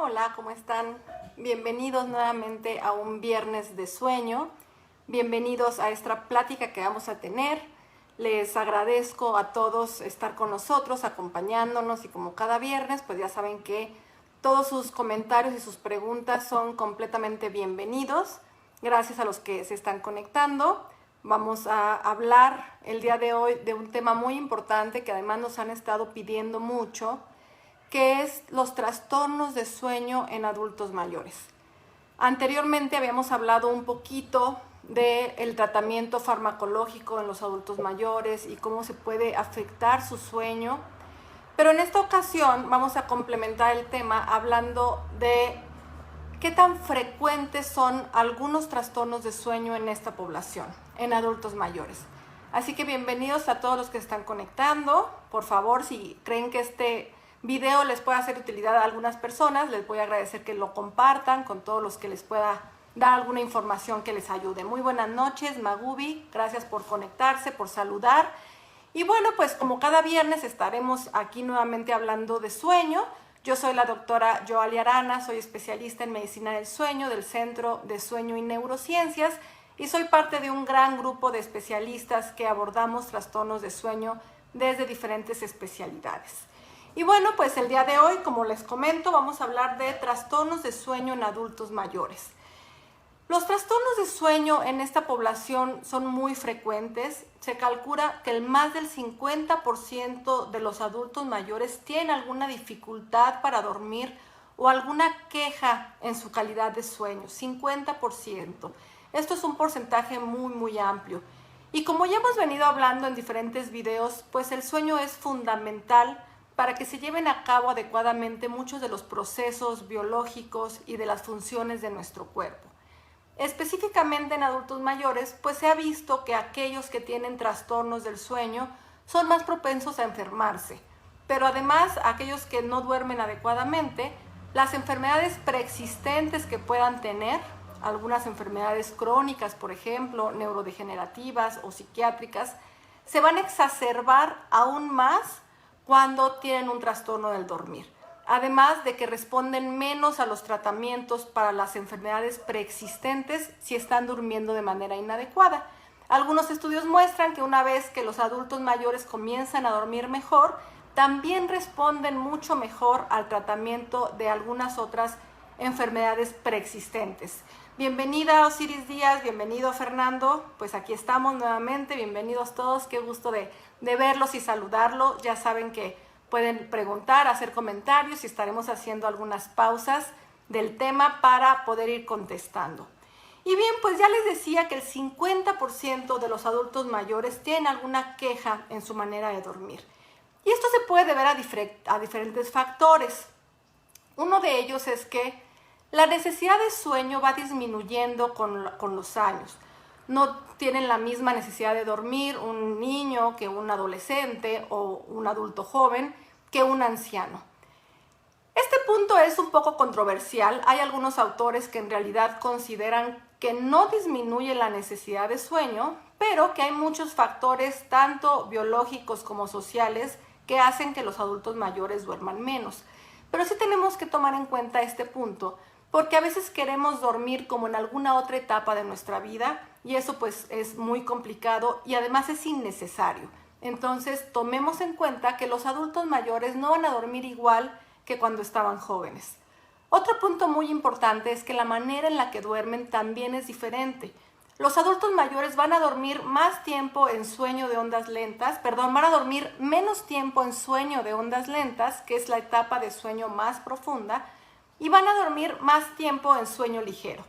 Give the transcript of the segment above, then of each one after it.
Hola, ¿cómo están? Bienvenidos nuevamente a un viernes de sueño. Bienvenidos a esta plática que vamos a tener. Les agradezco a todos estar con nosotros, acompañándonos, y como cada viernes, pues ya saben que todos sus comentarios y sus preguntas son completamente bienvenidos. Gracias a los que se están conectando. Vamos a hablar el día de hoy de un tema muy importante que además nos han estado pidiendo mucho, que es los trastornos de sueño en adultos mayores. Anteriormente habíamos hablado un poquito del tratamiento farmacológico en los adultos mayores y cómo se puede afectar su sueño, pero en esta ocasión vamos a complementar el tema hablando de qué tan frecuentes son algunos trastornos de sueño en esta población, en adultos mayores. Así que bienvenidos a todos los que están conectando. Por favor, si creen que este video les puede hacer utilidad a algunas personas, les voy a agradecer que lo compartan con todos los que les pueda dar alguna información que les ayude. Muy buenas noches, Magubi, gracias por conectarse, por saludar. Y bueno, pues como cada viernes estaremos aquí nuevamente hablando de sueño. Yo soy la doctora Joali Arana, soy especialista en medicina del sueño del Centro de Sueño y Neurociencias y soy parte de un gran grupo de especialistas que abordamos trastornos de sueño desde diferentes especialidades. Y bueno, pues el día de hoy, como les comento, vamos a hablar de trastornos de sueño en adultos mayores. Los trastornos de sueño en esta población son muy frecuentes. Se calcula que el más del 50% de los adultos mayores tienen alguna dificultad para dormir o alguna queja en su calidad de sueño, 50%. Esto es un porcentaje muy amplio. Y como ya hemos venido hablando en diferentes videos, pues el sueño es fundamental para que se lleven a cabo adecuadamente muchos de los procesos biológicos y de las funciones de nuestro cuerpo. Específicamente en adultos mayores, pues se ha visto que aquellos que tienen trastornos del sueño son más propensos a enfermarse, pero además aquellos que no duermen adecuadamente, las enfermedades preexistentes que puedan tener, algunas enfermedades crónicas, por ejemplo, neurodegenerativas o psiquiátricas, se van a exacerbar aún más cuando tienen un trastorno del dormir. Además de que responden menos a los tratamientos para las enfermedades preexistentes si están durmiendo de manera inadecuada. Algunos estudios muestran que una vez que los adultos mayores comienzan a dormir mejor, también responden mucho mejor al tratamiento de algunas otras enfermedades preexistentes. Bienvenida Osiris Díaz, bienvenido Fernando, pues aquí estamos nuevamente, bienvenidos todos, qué gusto de verlos y saludarlos. Ya saben que pueden preguntar, hacer comentarios y estaremos haciendo algunas pausas del tema para poder ir contestando. Y bien, pues ya les decía que el 50% de los adultos mayores tienen alguna queja en su manera de dormir. Y esto se puede deber a diferentes factores. Uno de ellos es que la necesidad de sueño va disminuyendo con los años. No tienen la misma necesidad de dormir un niño que un adolescente o un adulto joven que un anciano. Este punto es un poco controversial. Hay algunos autores que en realidad consideran que no disminuye la necesidad de sueño, pero que hay muchos factores, tanto biológicos como sociales, que hacen que los adultos mayores duerman menos. Pero sí tenemos que tomar en cuenta este punto, porque a veces queremos dormir como en alguna otra etapa de nuestra vida y eso pues es muy complicado y además es innecesario. Entonces tomemos en cuenta que los adultos mayores no van a dormir igual que cuando estaban jóvenes. Otro punto muy importante es que la manera en la que duermen también es diferente. Los adultos mayores van a dormir más tiempo en sueño de ondas lentas, van a dormir menos tiempo en sueño de ondas lentas, que es la etapa de sueño más profunda, y van a dormir más tiempo en sueño ligero.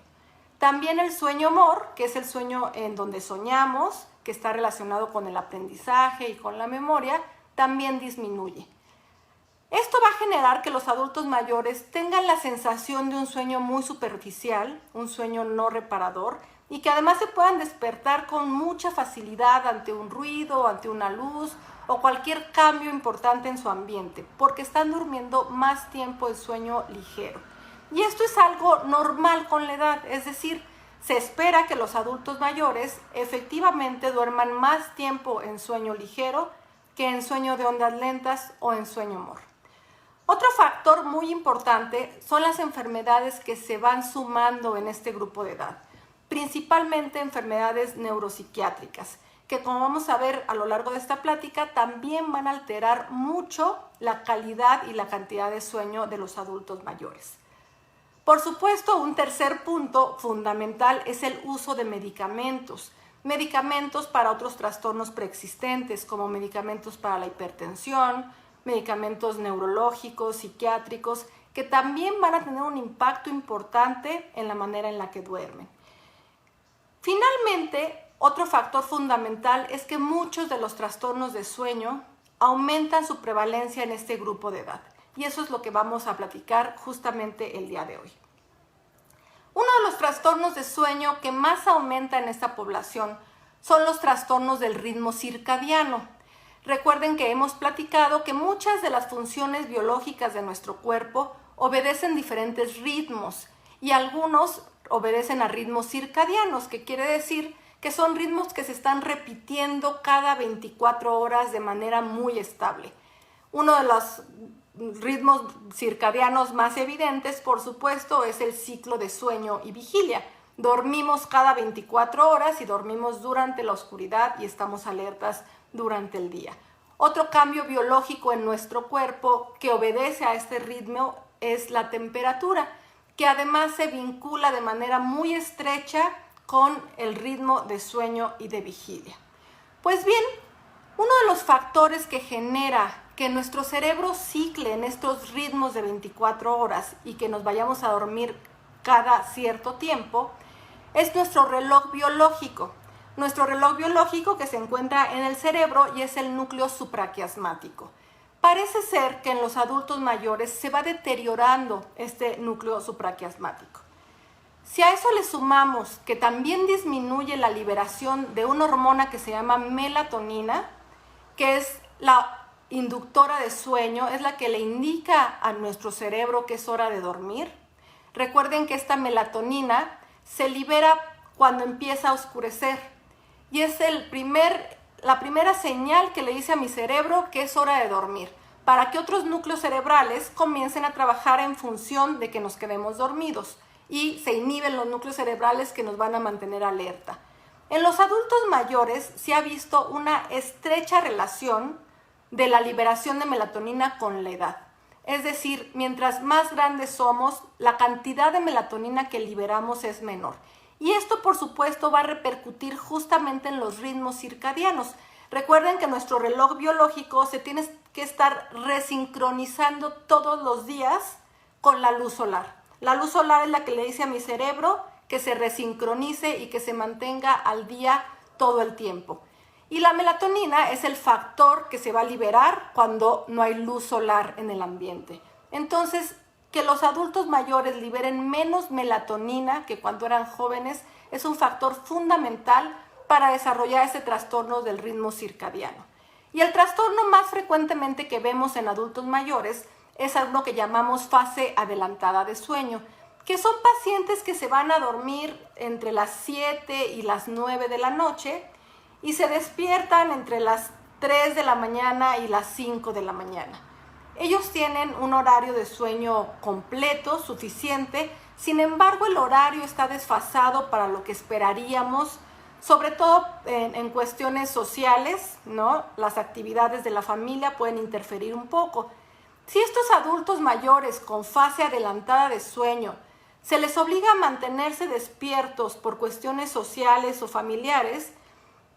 También el sueño MOR, que es el sueño en donde soñamos, que está relacionado con el aprendizaje y con la memoria, también disminuye. Esto va a generar que los adultos mayores tengan la sensación de un sueño muy superficial, un sueño no reparador, y que además se puedan despertar con mucha facilidad ante un ruido, ante una luz o cualquier cambio importante en su ambiente, porque están durmiendo más tiempo en sueño ligero. Y esto es algo normal con la edad, es decir, se espera que los adultos mayores efectivamente duerman más tiempo en sueño ligero que en sueño de ondas lentas o en sueño MOR. Otro factor muy importante son las enfermedades que se van sumando en este grupo de edad, principalmente enfermedades neuropsiquiátricas, que como vamos a ver a lo largo de esta plática, también van a alterar mucho la calidad y la cantidad de sueño de los adultos mayores. Por supuesto, un tercer punto fundamental es el uso de medicamentos. Medicamentos para otros trastornos preexistentes, como medicamentos para la hipertensión, medicamentos neurológicos, psiquiátricos, que también van a tener un impacto importante en la manera en la que duermen. Finalmente, otro factor fundamental es que muchos de los trastornos de sueño aumentan su prevalencia en este grupo de edad. Y eso es lo que vamos a platicar justamente el día de hoy. Uno de los trastornos de sueño que más aumenta en esta población son los trastornos del ritmo circadiano. Recuerden que hemos platicado que muchas de las funciones biológicas de nuestro cuerpo obedecen diferentes ritmos y algunos obedecen a ritmos circadianos, que quiere decir que son ritmos que se están repitiendo cada 24 horas de manera muy estable. Uno de los ritmos circadianos más evidentes, por supuesto, es el ciclo de sueño y vigilia. Dormimos cada 24 horas y dormimos durante la oscuridad y estamos alertas durante el día. Otro cambio biológico en nuestro cuerpo que obedece a este ritmo es la temperatura, que además se vincula de manera muy estrecha con el ritmo de sueño y de vigilia. Pues bien, uno de los factores que genera que nuestro cerebro cicle en estos ritmos de 24 horas y que nos vayamos a dormir cada cierto tiempo es nuestro reloj biológico. Nuestro reloj biológico que se encuentra en el cerebro y es el núcleo supraquiasmático. Parece ser que en los adultos mayores se va deteriorando este núcleo supraquiasmático. Si a eso le sumamos que también disminuye la liberación de una hormona que se llama melatonina, que es la inductora de sueño, es la que le indica a nuestro cerebro que es hora de dormir. Recuerden que esta melatonina se libera cuando empieza a oscurecer y es la primera señal que le dice a mi cerebro que es hora de dormir, para que otros núcleos cerebrales comiencen a trabajar en función de que nos quedemos dormidos y se inhiben los núcleos cerebrales que nos van a mantener alerta. En los adultos mayores se ha visto una estrecha relación de la liberación de melatonina con la edad. Es decir, mientras más grandes somos, la cantidad de melatonina que liberamos es menor. Y esto, por supuesto, va a repercutir justamente en los ritmos circadianos. Recuerden que nuestro reloj biológico se tiene que estar resincronizando todos los días con la luz solar. La luz solar es la que le dice a mi cerebro que se resincronice y que se mantenga al día todo el tiempo. Y la melatonina es el factor que se va a liberar cuando no hay luz solar en el ambiente. Entonces, que los adultos mayores liberen menos melatonina que cuando eran jóvenes es un factor fundamental para desarrollar ese trastorno del ritmo circadiano. Y el trastorno más frecuentemente que vemos en adultos mayores es algo que llamamos fase adelantada de sueño, que son pacientes que se van a dormir entre las 7 y las 9 de la noche y se despiertan entre las 3 de la mañana y las 5 de la mañana. Ellos tienen un horario de sueño completo, suficiente, sin embargo el horario está desfasado para lo que esperaríamos, sobre todo en cuestiones sociales, ¿no? Las actividades de la familia pueden interferir un poco. Si estos adultos mayores con fase adelantada de sueño se les obliga a mantenerse despiertos por cuestiones sociales o familiares,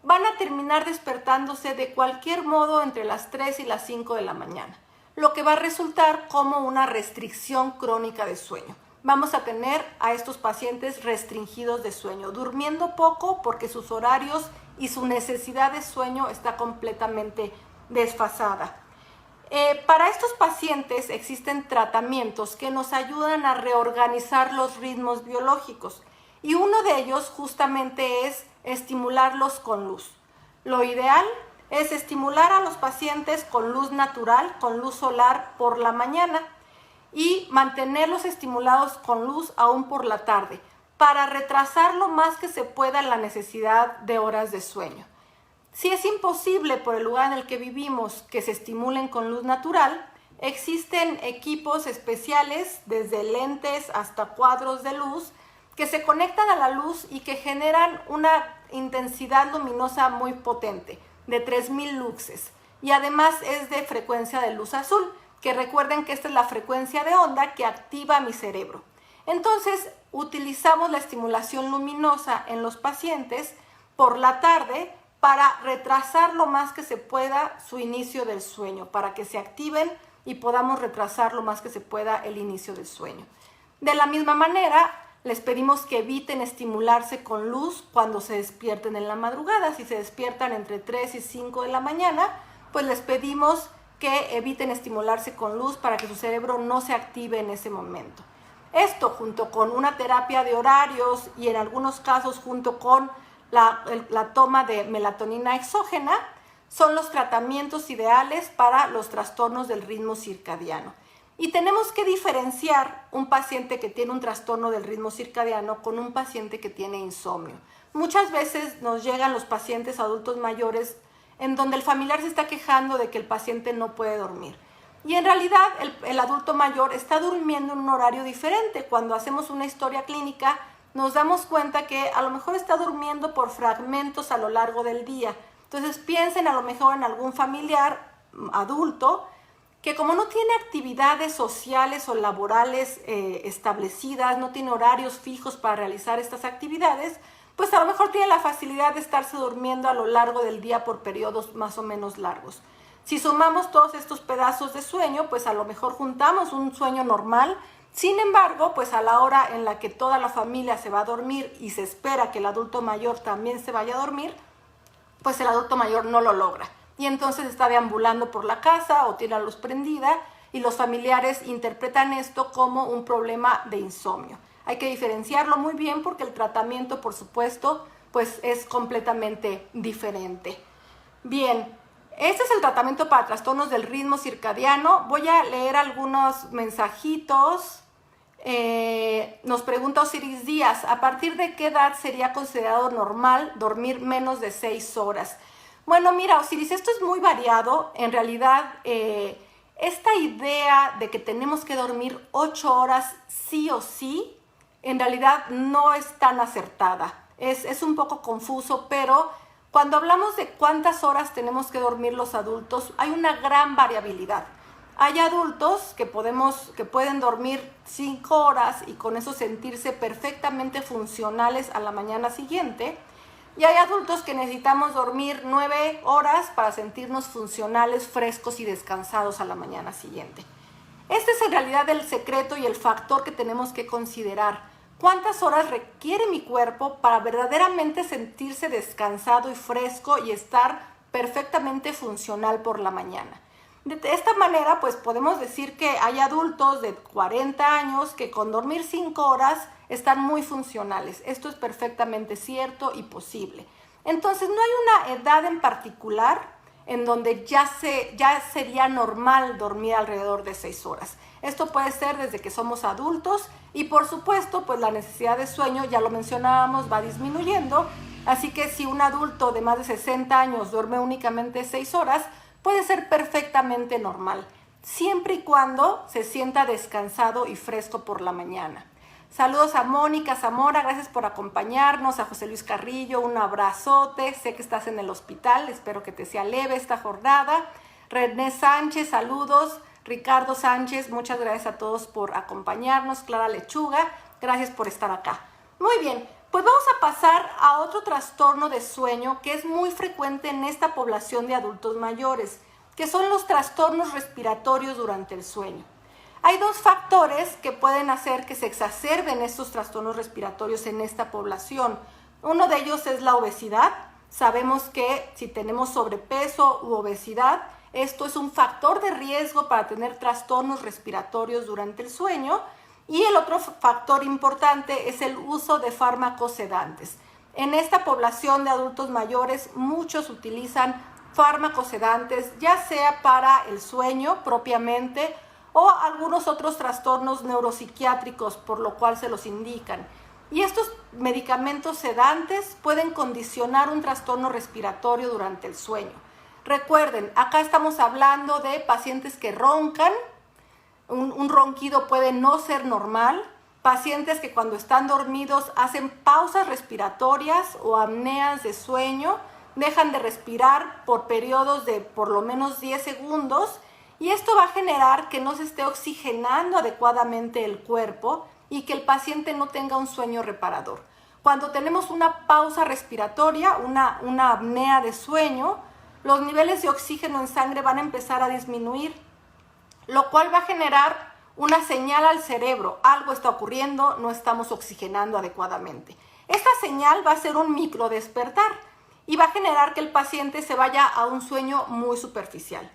van a terminar despertándose de cualquier modo entre las 3 y las 5 de la mañana, lo que va a resultar como una restricción crónica de sueño. Vamos a tener a estos pacientes restringidos de sueño, durmiendo poco porque sus horarios y su necesidad de sueño está completamente desfasada. Para estos pacientes existen tratamientos que nos ayudan a reorganizar los ritmos biológicos y uno de ellos justamente es estimularlos con luz. Lo ideal es estimular a los pacientes con luz natural, con luz solar por la mañana y mantenerlos estimulados con luz aún por la tarde para retrasar lo más que se pueda la necesidad de horas de sueño. Si es imposible por el lugar en el que vivimos que se estimulen con luz natural, Existen equipos especiales, desde lentes hasta cuadros de luz, que se conectan a la luz y que generan una intensidad luminosa muy potente, de 3000 luxes. Y además es de frecuencia de luz azul, que recuerden que esta es la frecuencia de onda que activa mi cerebro. Entonces, utilizamos la estimulación luminosa en los pacientes por la tarde para retrasar lo más que se pueda su inicio del sueño, para que se activen y podamos retrasar lo más que se pueda el inicio del sueño. De la misma manera, les pedimos que eviten estimularse con luz cuando se despierten en la madrugada. Si se despiertan entre 3 y 5 de la mañana, pues les pedimos que eviten estimularse con luz para que su cerebro no se active en ese momento. Esto, junto con una terapia de horarios y en algunos casos junto con la toma de melatonina exógena, son los tratamientos ideales para los trastornos del ritmo circadiano. Y tenemos que diferenciar un paciente que tiene un trastorno del ritmo circadiano con un paciente que tiene insomnio. Muchas veces nos llegan los pacientes adultos mayores en donde el familiar se está quejando de que el paciente no puede dormir. Y en realidad el adulto mayor está durmiendo en un horario diferente. Cuando hacemos una historia clínica nos damos cuenta que a lo mejor está durmiendo por fragmentos a lo largo del día. Entonces piensen a lo mejor en algún familiar adulto que como no tiene actividades sociales o laborales establecidas, no tiene horarios fijos para realizar estas actividades, pues a lo mejor tiene la facilidad de estarse durmiendo a lo largo del día por periodos más o menos largos. Si sumamos todos estos pedazos de sueño, pues a lo mejor juntamos un sueño normal. Sin embargo, pues a la hora en la que toda la familia se va a dormir y se espera que el adulto mayor también se vaya a dormir, pues el adulto mayor no lo logra. Y entonces está deambulando por la casa o tiene la luz prendida y los familiares interpretan esto como un problema de insomnio. Hay que diferenciarlo muy bien porque el tratamiento, por supuesto, pues es completamente diferente. Bien, este es el tratamiento para trastornos del ritmo circadiano. Voy a leer algunos mensajitos. Nos pregunta Osiris Díaz, ¿a partir de qué edad sería considerado normal dormir menos de 6 horas? Bueno, mira, Osiris, esto es muy variado. En realidad, esta idea de que tenemos que dormir 8 horas sí o sí, en realidad no es tan acertada. Es un poco confuso, pero cuando hablamos de cuántas horas tenemos que dormir los adultos, hay una gran variabilidad. Hay adultos que pueden dormir 5 horas y con eso sentirse perfectamente funcionales a la mañana siguiente. Y hay adultos que necesitamos dormir 9 horas para sentirnos funcionales, frescos y descansados a la mañana siguiente. Este es en realidad el secreto y el factor que tenemos que considerar. ¿Cuántas horas requiere mi cuerpo para verdaderamente sentirse descansado y fresco y estar perfectamente funcional por la mañana? De esta manera, pues podemos decir que hay adultos de 40 años que con dormir 5 horas están muy funcionales. Esto es perfectamente cierto y posible. Entonces, no hay una edad en particular en donde ya sería normal dormir alrededor de 6 horas. Esto puede ser desde que somos adultos y, por supuesto, pues la necesidad de sueño, ya lo mencionábamos, va disminuyendo. Así que si un adulto de más de 60 años duerme únicamente 6 horas, puede ser perfectamente normal, siempre y cuando se sienta descansado y fresco por la mañana. Saludos a Mónica Zamora, gracias por acompañarnos, a José Luis Carrillo, un abrazote, sé que estás en el hospital, espero que te sea leve esta jornada. René Sánchez, saludos. Ricardo Sánchez, muchas gracias a todos por acompañarnos. Clara Lechuga, gracias por estar acá. Muy bien, pues vamos a pasar a otro trastorno de sueño que es muy frecuente en esta población de adultos mayores, que son los trastornos respiratorios durante el sueño. Hay 2 factores que pueden hacer que se exacerben estos trastornos respiratorios en esta población. Uno de ellos es la obesidad. Sabemos que si tenemos sobrepeso u obesidad, esto es un factor de riesgo para tener trastornos respiratorios durante el sueño. Y el otro factor importante es el uso de fármacos sedantes. En esta población de adultos mayores, muchos utilizan fármacos sedantes, ya sea para el sueño propiamente o algunos otros trastornos neuropsiquiátricos, por lo cual se los indican. Y estos medicamentos sedantes pueden condicionar un trastorno respiratorio durante el sueño. Recuerden, acá estamos hablando de pacientes que roncan, un ronquido puede no ser normal, pacientes que cuando están dormidos hacen pausas respiratorias o apneas de sueño, dejan de respirar por periodos de por lo menos 10 segundos y esto va a generar que no se esté oxigenando adecuadamente el cuerpo y que el paciente no tenga un sueño reparador. Cuando tenemos una pausa respiratoria, una apnea de sueño, los niveles de oxígeno en sangre van a empezar a disminuir, lo cual va a generar una señal al cerebro. Algo está ocurriendo, no estamos oxigenando adecuadamente. Esta señal va a ser un micro despertar y va a generar que el paciente se vaya a un sueño muy superficial.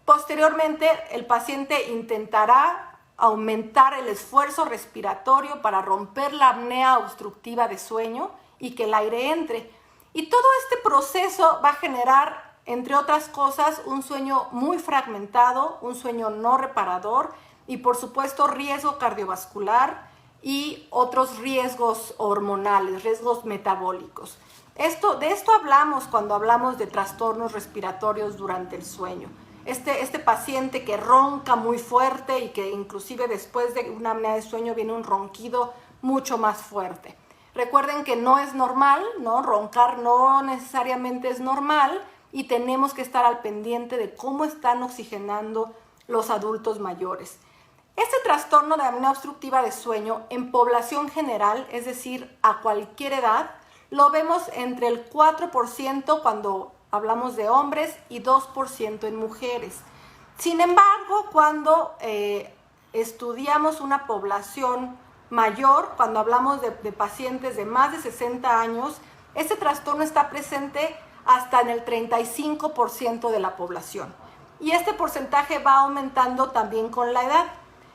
Posteriormente, el paciente intentará aumentar el esfuerzo respiratorio para romper la apnea obstructiva de sueño y que el aire entre. Y todo este proceso va a generar, entre otras cosas, un sueño muy fragmentado, un sueño no reparador y, por supuesto, riesgo cardiovascular y otros riesgos hormonales, riesgos metabólicos. De esto hablamos cuando hablamos de trastornos respiratorios durante el sueño. Este paciente que ronca muy fuerte y que inclusive después de una apnea de sueño viene un ronquido mucho más fuerte. Recuerden que no es normal, ¿no? Roncar no necesariamente es normal y tenemos que estar al pendiente de cómo están oxigenando los adultos mayores. Este trastorno de apnea obstructiva de sueño en población general, es decir, a cualquier edad, lo vemos entre el 4% cuando hablamos de hombres y 2% en mujeres. Sin embargo, cuando estudiamos una población mayor, cuando hablamos de pacientes de más de 60 años, este trastorno está presente hasta en el 35% de la población. Y este porcentaje va aumentando también con la edad.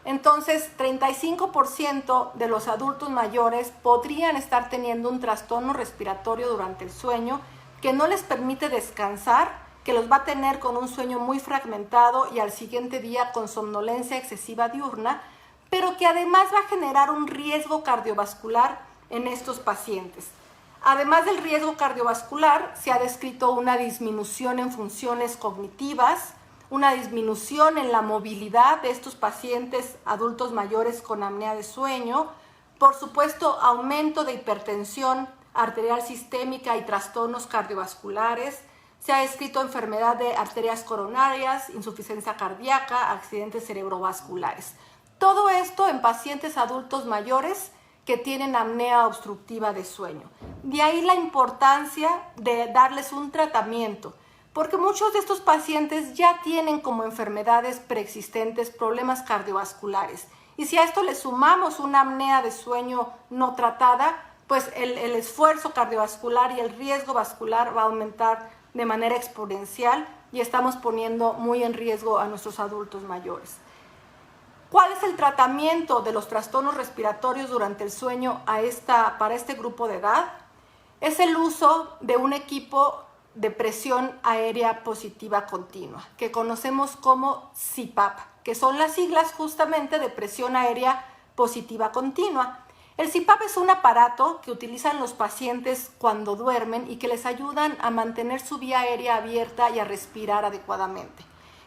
Entonces, 35% de los adultos mayores podrían estar teniendo un trastorno respiratorio durante el sueño que no les permite descansar, que los va a tener con un sueño muy fragmentado y al siguiente día con somnolencia excesiva diurna, pero que además va a generar un riesgo cardiovascular en estos pacientes. Además del riesgo cardiovascular, se ha descrito una disminución en funciones cognitivas, una disminución en la movilidad de estos pacientes adultos mayores con apnea de sueño, por supuesto, aumento de hipertensión arterial sistémica y trastornos cardiovasculares. Se ha descrito enfermedad de arterias coronarias, insuficiencia cardíaca, accidentes cerebrovasculares. Todo esto en pacientes adultos mayores que tienen apnea obstructiva de sueño. De ahí la importancia de darles un tratamiento, porque muchos de estos pacientes ya tienen como enfermedades preexistentes problemas cardiovasculares. Y si a esto le sumamos una apnea de sueño no tratada, pues el esfuerzo cardiovascular y el riesgo vascular va a aumentar de manera exponencial y estamos poniendo muy en riesgo a nuestros adultos mayores. ¿Cuál es el tratamiento de los trastornos respiratorios durante el sueño para este grupo de edad? Es el uso de un equipo de presión aérea positiva continua, que conocemos como CPAP, que son las siglas justamente de presión aérea positiva continua. El CPAP es un aparato que utilizan los pacientes cuando duermen y que les ayudan a mantener su vía aérea abierta y a respirar adecuadamente.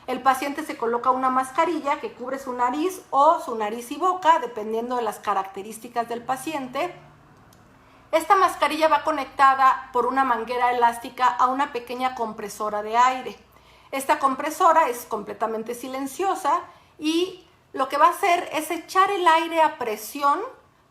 El paciente se coloca una mascarilla que cubre su nariz o su nariz y boca, dependiendo de las características del paciente. Esta mascarilla va conectada por una manguera elástica a una pequeña compresora de aire. Esta compresora es completamente silenciosa y lo que va a hacer es echar el aire a presión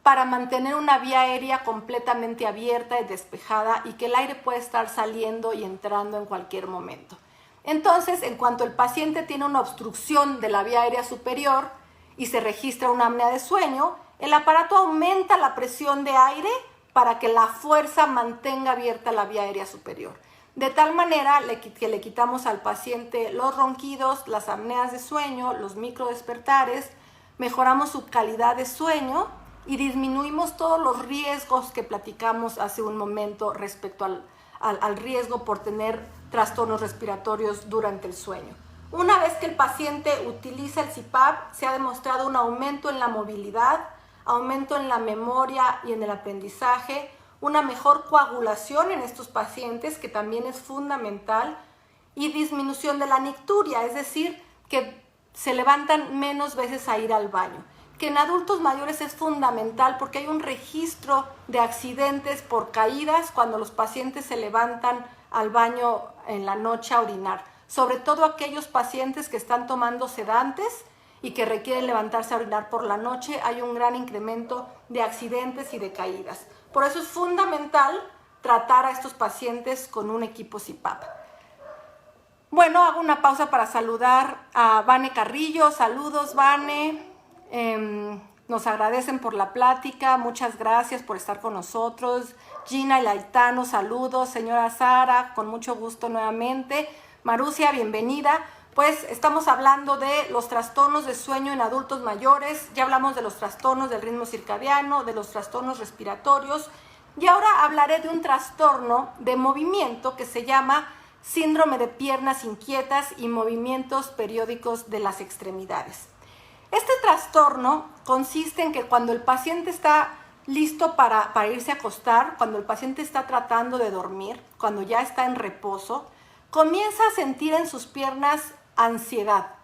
para mantener una vía aérea completamente abierta y despejada y que el aire pueda estar saliendo y entrando en cualquier momento. Entonces, en cuanto el paciente tiene una obstrucción de la vía aérea superior y se registra una apnea de sueño, el aparato aumenta la presión de aire para que la fuerza mantenga abierta la vía aérea superior. De tal manera que le quitamos al paciente los ronquidos, las apneas de sueño, los microdespertares, mejoramos su calidad de sueño y disminuimos todos los riesgos que platicamos hace un momento respecto al riesgo por tener trastornos respiratorios durante el sueño. Una vez que el paciente utiliza el CPAP, se ha demostrado un aumento en la movilidad, aumento en la memoria y en el aprendizaje, una mejor coagulación en estos pacientes, que también es fundamental, y disminución de la nicturia, es decir, que se levantan menos veces a ir al baño, que en adultos mayores es fundamental porque hay un registro de accidentes por caídas cuando los pacientes se levantan al baño en la noche a orinar, sobre todo aquellos pacientes que están tomando sedantes y que requieren levantarse a orinar por la noche. Hay un gran incremento de accidentes y de caídas. Por eso es fundamental tratar a estos pacientes con un equipo CPAP. Bueno, hago una pausa para saludar a Vane Carrillo. Saludos, Vane. Nos agradecen por la plática. Muchas gracias por estar con nosotros. Gina y Laitano, saludos. Señora Sara, con mucho gusto nuevamente. Marucia, bienvenida. Pues estamos hablando de los trastornos de sueño en adultos mayores. Ya hablamos de los trastornos del ritmo circadiano, de los trastornos respiratorios. Y ahora hablaré de un trastorno de movimiento que se llama síndrome de piernas inquietas y movimientos periódicos de las extremidades. Este trastorno consiste en que cuando el paciente está listo para irse a acostar, cuando el paciente está tratando de dormir, cuando ya está en reposo, comienza a sentir en sus piernas ansiedad.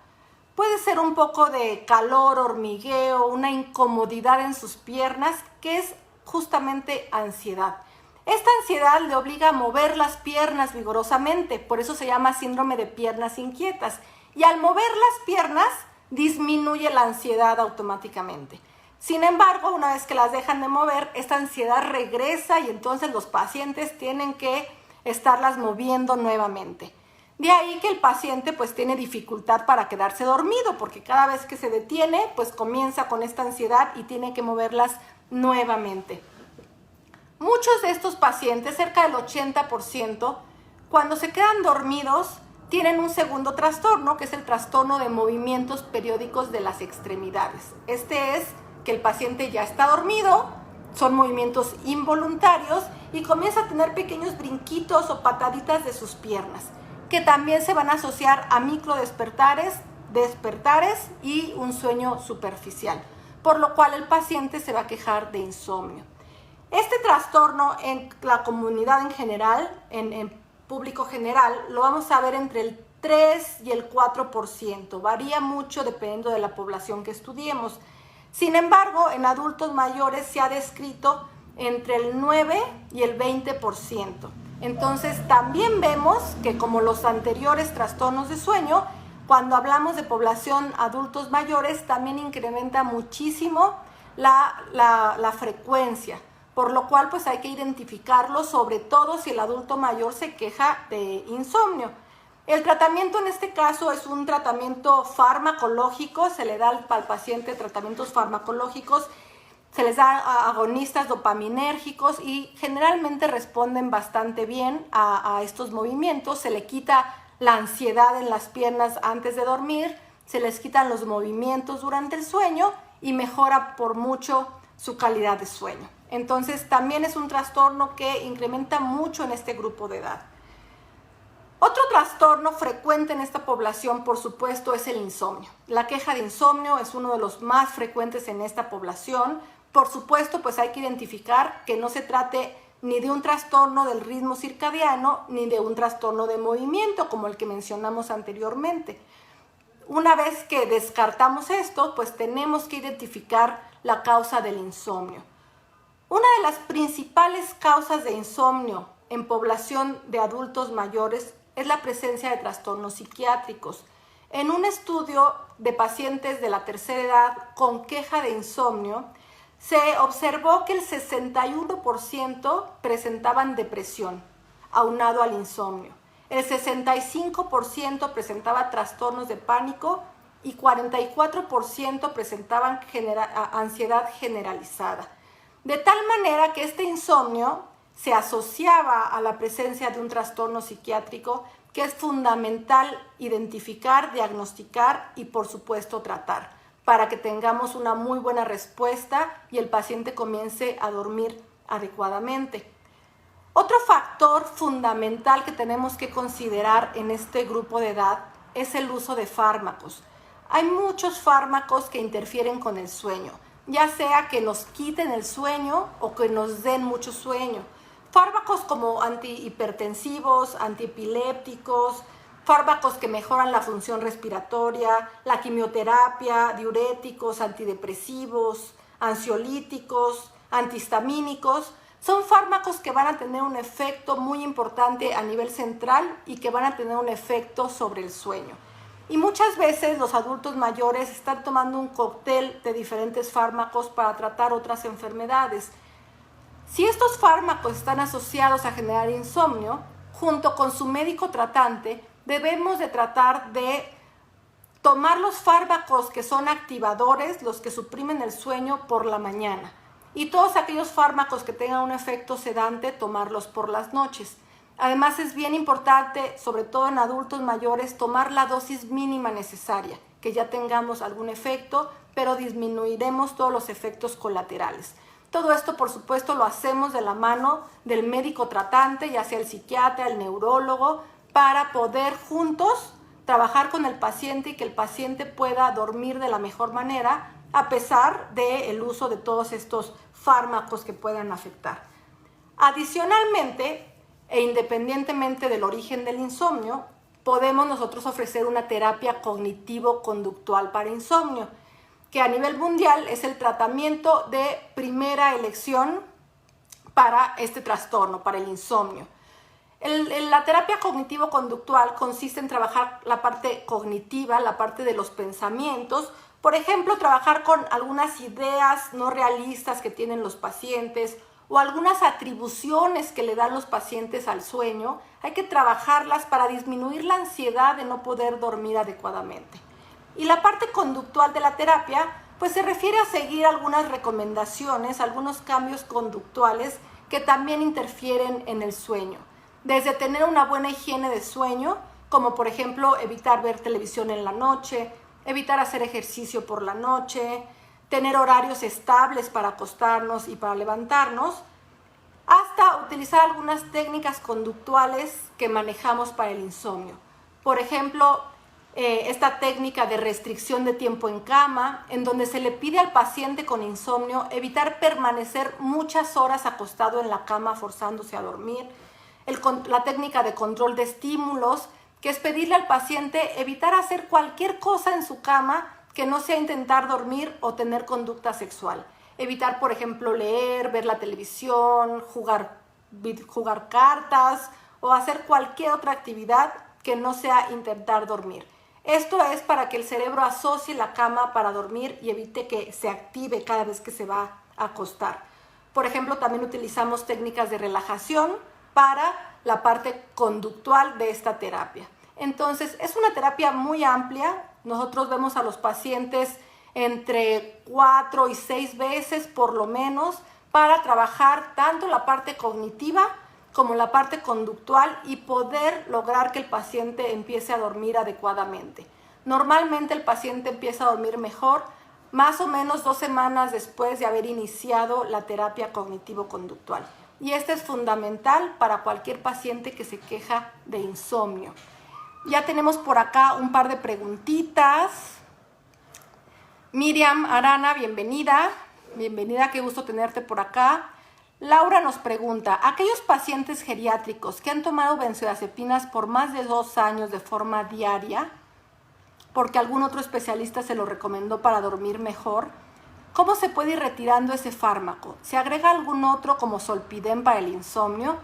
Puede ser un poco de calor, hormigueo, una incomodidad en sus piernas, que es justamente ansiedad. Esta ansiedad le obliga a mover las piernas vigorosamente, por eso se llama síndrome de piernas inquietas. Y al mover las piernas, disminuye la ansiedad automáticamente. Sin embargo, una vez que las dejan de mover, esta ansiedad regresa y entonces los pacientes tienen que estarlas moviendo nuevamente. De ahí que el paciente pues tiene dificultad para quedarse dormido, porque cada vez que se detiene, pues comienza con esta ansiedad y tiene que moverlas nuevamente. Muchos de estos pacientes, cerca del 80%, cuando se quedan dormidos, tienen un segundo trastorno, que es el trastorno de movimientos periódicos de las extremidades. Este es que el paciente ya está dormido, son movimientos involuntarios y comienza a tener pequeños brinquitos o pataditas de sus piernas, que también se van a asociar a microdespertares, despertares y un sueño superficial, por lo cual el paciente se va a quejar de insomnio. Este trastorno en la comunidad en general, en público general, lo vamos a ver entre el 3 y el 4%. Varía mucho dependiendo de la población que estudiemos. Sin embargo, en adultos mayores se ha descrito entre el 9 y el 20%. Entonces, también vemos que como los anteriores trastornos de sueño, cuando hablamos de población adultos mayores, también incrementa muchísimo la frecuencia. Por lo cual pues hay que identificarlo, sobre todo si el adulto mayor se queja de insomnio. El tratamiento en este caso es un tratamiento farmacológico, se le da al paciente tratamientos farmacológicos, se les da agonistas dopaminérgicos y generalmente responden bastante bien a estos movimientos. Se le quita la ansiedad en las piernas antes de dormir, se les quitan los movimientos durante el sueño y mejora por mucho su calidad de sueño. Entonces también es un trastorno que incrementa mucho en este grupo de edad. Otro trastorno frecuente en esta población, por supuesto, es el insomnio. La queja de insomnio es uno de los más frecuentes en esta población. Por supuesto, pues hay que identificar que no se trate ni de un trastorno del ritmo circadiano ni de un trastorno de movimiento como el que mencionamos anteriormente. Una vez que descartamos esto, pues tenemos que identificar la causa del insomnio. Una de las principales causas de insomnio en población de adultos mayores es la presencia de trastornos psiquiátricos. En un estudio de pacientes de la tercera edad con queja de insomnio, se observó que el 61% presentaban depresión, aunado al insomnio. El 65% presentaba trastornos de pánico y 44% presentaban ansiedad generalizada. De tal manera que este insomnio se asociaba a la presencia de un trastorno psiquiátrico que es fundamental identificar, diagnosticar y por supuesto tratar para que tengamos una muy buena respuesta y el paciente comience a dormir adecuadamente. Otro factor fundamental que tenemos que considerar en este grupo de edad es el uso de fármacos. Hay muchos fármacos que interfieren con el sueño, ya sea que nos quiten el sueño o que nos den mucho sueño. Fármacos como antihipertensivos, antiepilépticos, fármacos que mejoran la función respiratoria, la quimioterapia, diuréticos, antidepresivos, ansiolíticos, antihistamínicos. Son fármacos que van a tener un efecto muy importante a nivel central y que van a tener un efecto sobre el sueño. Y muchas veces los adultos mayores están tomando un cóctel de diferentes fármacos para tratar otras enfermedades. Si estos fármacos están asociados a generar insomnio, junto con su médico tratante, debemos de tratar de tomar los fármacos que son activadores, los que suprimen el sueño por la mañana. Y todos aquellos fármacos que tengan un efecto sedante, tomarlos por las noches. Además, es bien importante, sobre todo en adultos mayores, tomar la dosis mínima necesaria, que ya tengamos algún efecto, pero disminuiremos todos los efectos colaterales. Todo esto, por supuesto, lo hacemos de la mano del médico tratante, ya sea el psiquiatra, el neurólogo, para poder juntos trabajar con el paciente y que el paciente pueda dormir de la mejor manera, a pesar del uso de todos estos fármacos que puedan afectar. Adicionalmente, e independientemente del origen del insomnio, podemos nosotros ofrecer una terapia cognitivo-conductual para insomnio, que a nivel mundial es el tratamiento de primera elección para este trastorno, para el insomnio. La terapia cognitivo-conductual consiste en trabajar la parte cognitiva, la parte de los pensamientos. Por ejemplo, trabajar con algunas ideas no realistas que tienen los pacientes o algunas atribuciones que le dan los pacientes al sueño. Hay que trabajarlas para disminuir la ansiedad de no poder dormir adecuadamente. Y la parte conductual de la terapia, pues se refiere a seguir algunas recomendaciones, algunos cambios conductuales que también interfieren en el sueño. Desde tener una buena higiene de sueño, como por ejemplo evitar ver televisión en la noche, evitar hacer ejercicio por la noche, tener horarios estables para acostarnos y para levantarnos, hasta utilizar algunas técnicas conductuales que manejamos para el insomnio. Por ejemplo, esta técnica de restricción de tiempo en cama, en donde se le pide al paciente con insomnio evitar permanecer muchas horas acostado en la cama forzándose a dormir. La técnica de control de estímulos, que es pedirle al paciente evitar hacer cualquier cosa en su cama que no sea intentar dormir o tener conducta sexual. Evitar, por ejemplo, leer, ver la televisión, jugar cartas o hacer cualquier otra actividad que no sea intentar dormir. Esto es para que el cerebro asocie la cama para dormir y evite que se active cada vez que se va a acostar. Por ejemplo, también utilizamos técnicas de relajación para la parte conductual de esta terapia. Entonces, es una terapia muy amplia. Nosotros vemos a los pacientes entre 4 y 6 veces por lo menos para trabajar tanto la parte cognitiva como la parte conductual y poder lograr que el paciente empiece a dormir adecuadamente. Normalmente el paciente empieza a dormir mejor más o menos 2 semanas después de haber iniciado la terapia cognitivo-conductual. Y esto es fundamental para cualquier paciente que se queja de insomnio. Ya tenemos por acá un par de preguntitas. Miriam Arana, bienvenida. Bienvenida, qué gusto tenerte por acá. Laura nos pregunta, aquellos pacientes geriátricos que han tomado benzodiazepinas por más de 2 años de forma diaria, porque algún otro especialista se lo recomendó para dormir mejor, ¿cómo se puede ir retirando ese fármaco? ¿Se agrega algún otro como Zolpidem para el insomnio?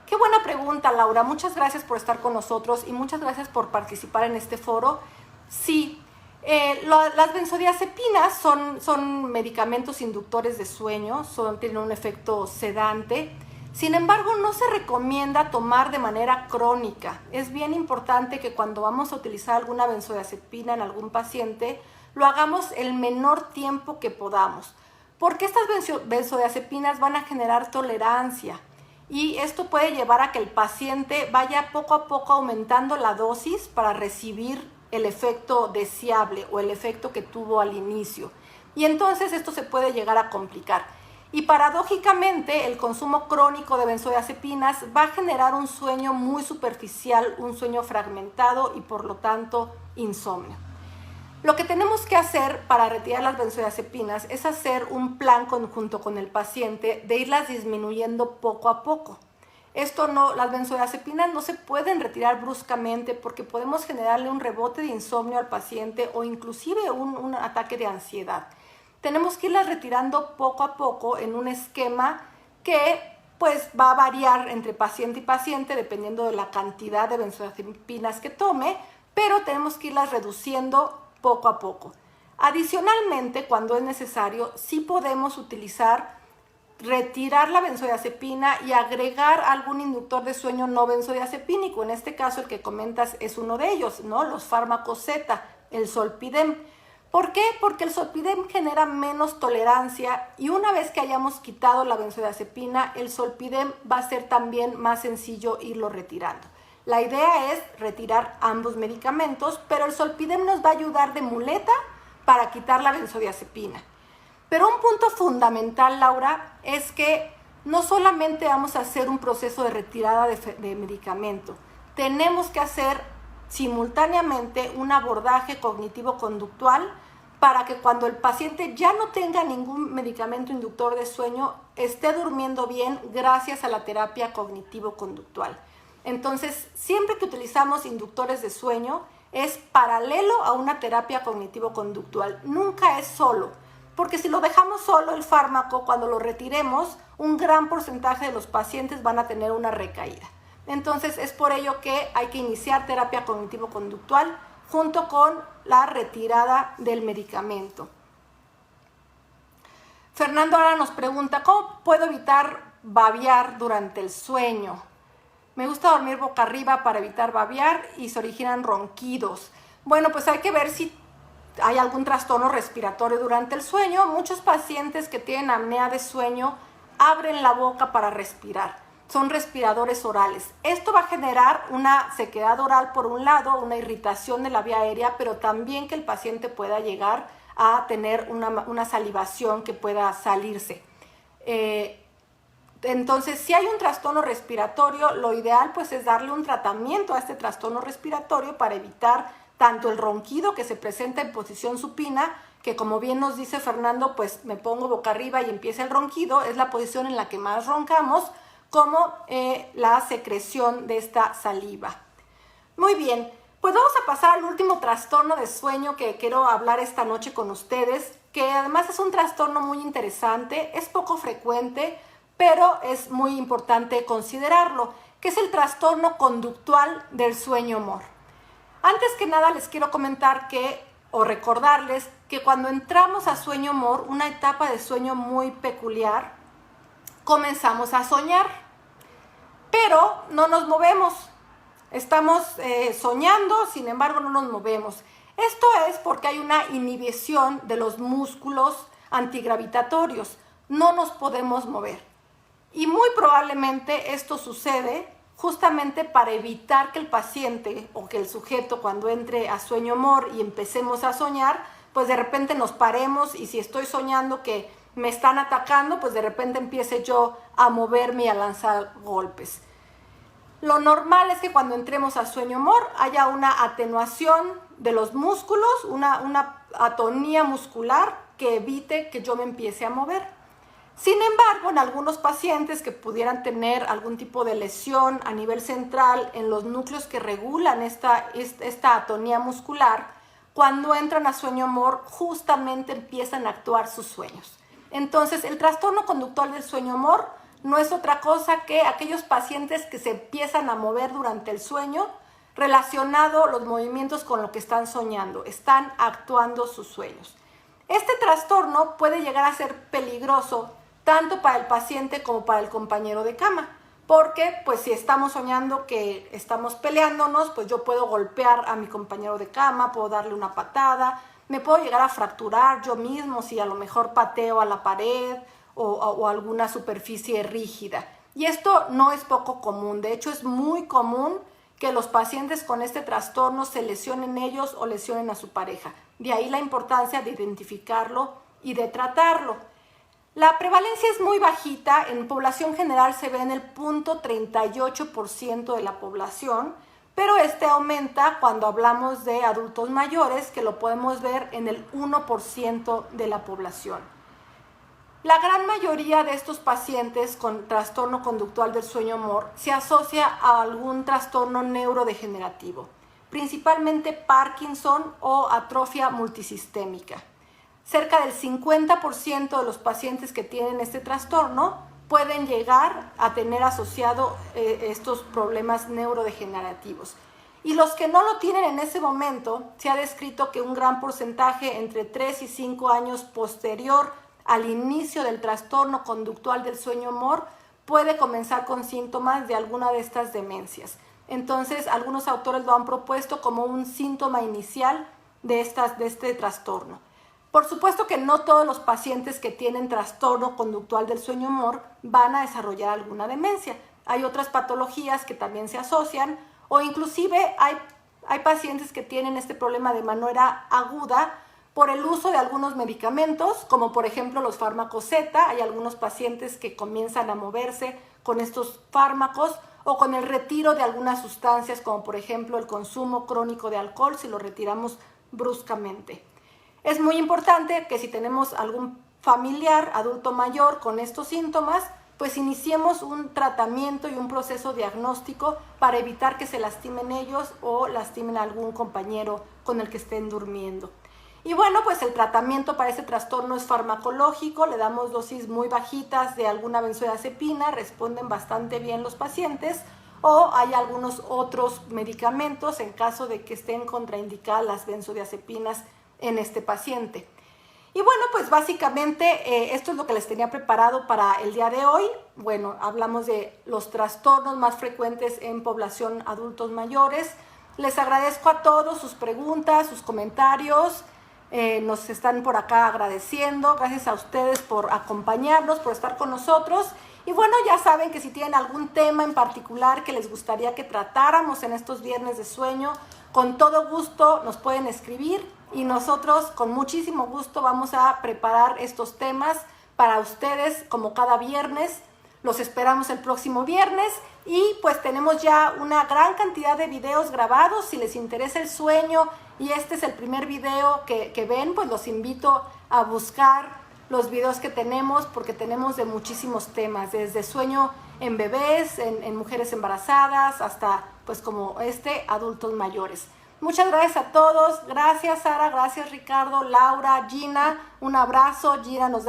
Qué buena pregunta, Laura. Muchas gracias por estar con nosotros y muchas gracias por participar en este foro. Sí, las benzodiazepinas son medicamentos inductores de sueño, tienen un efecto sedante. Sin embargo, no se recomienda tomar de manera crónica. Es bien importante que cuando vamos a utilizar alguna benzodiazepina en algún paciente, lo hagamos el menor tiempo que podamos, porque estas benzodiazepinas van a generar tolerancia y esto puede llevar a que el paciente vaya poco a poco aumentando la dosis para recibir el efecto deseable o el efecto que tuvo al inicio. Y entonces esto se puede llegar a complicar. Y paradójicamente el consumo crónico de benzodiazepinas va a generar un sueño muy superficial, un sueño fragmentado y por lo tanto insomnio. Lo que tenemos que hacer para retirar las benzodiazepinas es hacer un plan conjunto con el paciente de irlas disminuyendo poco a poco. Las benzodiazepinas no se pueden retirar bruscamente porque podemos generarle un rebote de insomnio al paciente o inclusive un ataque de ansiedad. Tenemos que irlas retirando poco a poco en un esquema que pues va a variar entre paciente y paciente dependiendo de la cantidad de benzodiazepinas que tome, pero tenemos que irlas reduciendo poco a poco. Adicionalmente, cuando es necesario, sí podemos retirar la benzodiazepina y agregar algún inductor de sueño no benzodiazepínico. En este caso, el que comentas es uno de ellos, ¿no? Los fármacos Z, el Zolpidem. ¿Por qué? Porque el Zolpidem genera menos tolerancia y una vez que hayamos quitado la benzodiazepina, el Zolpidem va a ser también más sencillo irlo retirando. La idea es retirar ambos medicamentos, pero el Zolpidem nos va a ayudar de muleta para quitar la benzodiazepina. Pero un punto fundamental, Laura, es que no solamente vamos a hacer un proceso de retirada de medicamento, tenemos que hacer simultáneamente un abordaje cognitivo-conductual para que cuando el paciente ya no tenga ningún medicamento inductor de sueño, esté durmiendo bien gracias a la terapia cognitivo-conductual. Entonces, siempre que utilizamos inductores de sueño, es paralelo a una terapia cognitivo-conductual, nunca es solo, porque si lo dejamos solo el fármaco, cuando lo retiremos, un gran porcentaje de los pacientes van a tener una recaída. Entonces es por ello que hay que iniciar terapia cognitivo-conductual junto con la retirada del medicamento. Fernando ahora nos pregunta, ¿cómo puedo evitar babear durante el sueño? Me gusta dormir boca arriba para evitar babear y se originan ronquidos. Bueno, pues hay que ver si hay algún trastorno respiratorio durante el sueño. Muchos pacientes que tienen apnea de sueño abren la boca para respirar. Son respiradores orales. Esto va a generar una sequedad oral por un lado, una irritación de la vía aérea, pero también que el paciente pueda llegar a tener una salivación que pueda salirse. Entonces, si hay un trastorno respiratorio, lo ideal pues es darle un tratamiento a este trastorno respiratorio para evitar tanto el ronquido que se presenta en posición supina, que como bien nos dice Fernando, pues me pongo boca arriba y empieza el ronquido, es la posición en la que más roncamos, como la secreción de esta saliva. Muy bien, pues vamos a pasar al último trastorno de sueño que quiero hablar esta noche con ustedes, que además es un trastorno muy interesante, es poco frecuente, pero es muy importante considerarlo, que es el trastorno conductual del sueño-humor. Antes que nada les quiero comentar o recordarles que cuando entramos a sueño-humor, una etapa de sueño muy peculiar, comenzamos a soñar, pero no nos movemos. Estamos soñando, sin embargo no nos movemos. Esto es porque hay una inhibición de los músculos antigravitatorios. No nos podemos mover. Y muy probablemente esto sucede justamente para evitar que el paciente o que el sujeto cuando entre a sueño-humor y empecemos a soñar, pues de repente nos paremos y si estoy soñando que me están atacando, pues de repente empiece yo a moverme y a lanzar golpes. Lo normal es que cuando entremos a sueño-humor haya una atenuación de los músculos, una atonía muscular que evite que yo me empiece a mover. Sin embargo, en algunos pacientes que pudieran tener algún tipo de lesión a nivel central en los núcleos que regulan esta atonía muscular, cuando entran a sueño-humor justamente empiezan a actuar sus sueños. Entonces, el trastorno conductual del sueño-humor no es otra cosa que aquellos pacientes que se empiezan a mover durante el sueño relacionado los movimientos con lo que están soñando, están actuando sus sueños. Este trastorno puede llegar a ser peligroso tanto para el paciente como para el compañero de cama, porque pues si estamos soñando que estamos peleándonos, pues yo puedo golpear a mi compañero de cama, puedo darle una patada, me puedo llegar a fracturar yo mismo si a lo mejor pateo a la pared o alguna superficie rígida. Y esto no es poco común, de hecho es muy común que los pacientes con este trastorno se lesionen ellos o lesionen a su pareja. De ahí la importancia de identificarlo y de tratarlo. La prevalencia es muy bajita, en población general se ve en el 0.38% de la población, pero este aumenta cuando hablamos de adultos mayores, que lo podemos ver en el 1% de la población. La gran mayoría de estos pacientes con trastorno conductual del sueño-humor se asocia a algún trastorno neurodegenerativo, principalmente Parkinson o atrofia multisistémica. Cerca del 50% de los pacientes que tienen este trastorno pueden llegar a tener asociado estos problemas neurodegenerativos. Y los que no lo tienen en ese momento, se ha descrito que un gran porcentaje entre 3 y 5 años posterior al inicio del trastorno conductual del sueño-humor puede comenzar con síntomas de alguna de estas demencias. Entonces, algunos autores lo han propuesto como un síntoma inicial de este trastorno. Por supuesto que no todos los pacientes que tienen trastorno conductual del sueño-humor van a desarrollar alguna demencia. Hay otras patologías que también se asocian, o inclusive hay pacientes que tienen este problema de manera aguda por el uso de algunos medicamentos, como por ejemplo los fármacos Z. Hay algunos pacientes que comienzan a moverse con estos fármacos o con el retiro de algunas sustancias, como por ejemplo el consumo crónico de alcohol, si lo retiramos bruscamente. Es muy importante que si tenemos algún familiar adulto mayor con estos síntomas, pues iniciemos un tratamiento y un proceso diagnóstico para evitar que se lastimen ellos o lastimen a algún compañero con el que estén durmiendo. Y bueno, pues el tratamiento para este trastorno es farmacológico, le damos dosis muy bajitas de alguna benzodiazepina, responden bastante bien los pacientes, o hay algunos otros medicamentos en caso de que estén contraindicadas las benzodiazepinas en este paciente. Y bueno, pues básicamente esto es lo que les tenía preparado para el día de hoy. Bueno, hablamos de los trastornos más frecuentes en población adultos mayores. Les agradezco a todos sus preguntas, sus comentarios. Nos están por acá agradeciendo. Gracias a ustedes por acompañarnos, por estar con nosotros. Y bueno, ya saben que si tienen algún tema en particular que les gustaría que tratáramos en estos viernes de sueño, con todo gusto nos pueden escribir y nosotros con muchísimo gusto vamos a preparar estos temas para ustedes como cada viernes. Los esperamos el próximo viernes y pues tenemos ya una gran cantidad de videos grabados. Si les interesa el sueño y este es el primer video que ven, pues los invito a buscar los videos que tenemos, porque tenemos de muchísimos temas, desde sueño en bebés, en mujeres embarazadas, hasta pues como adultos mayores. Muchas gracias a todos. Gracias Sara, gracias Ricardo, Laura, Gina, un abrazo. Gina nos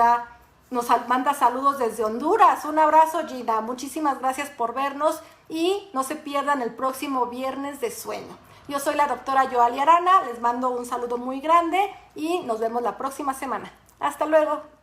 manda saludos desde Honduras. Un abrazo Gina, muchísimas gracias por vernos y no se pierdan el próximo viernes de sueño. Yo soy la doctora Yoali Arana, les mando un saludo muy grande y nos vemos la próxima semana. Hasta luego.